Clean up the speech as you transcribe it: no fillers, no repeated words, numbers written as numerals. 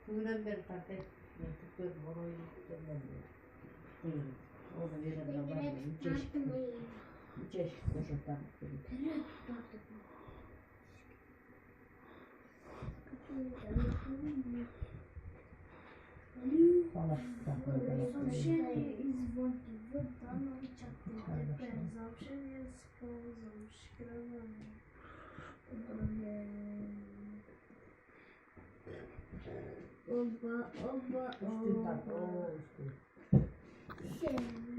Bugünden beri fark etmiyorum. Orayı gitmemiyor. Değil. Orada verenler var. Üç eşit koşuldan. Замшелые из звонки вода навчат тепер. Замшелые скалы замшкривані. Оба, оба, Üstün оба. tatlı o üstün.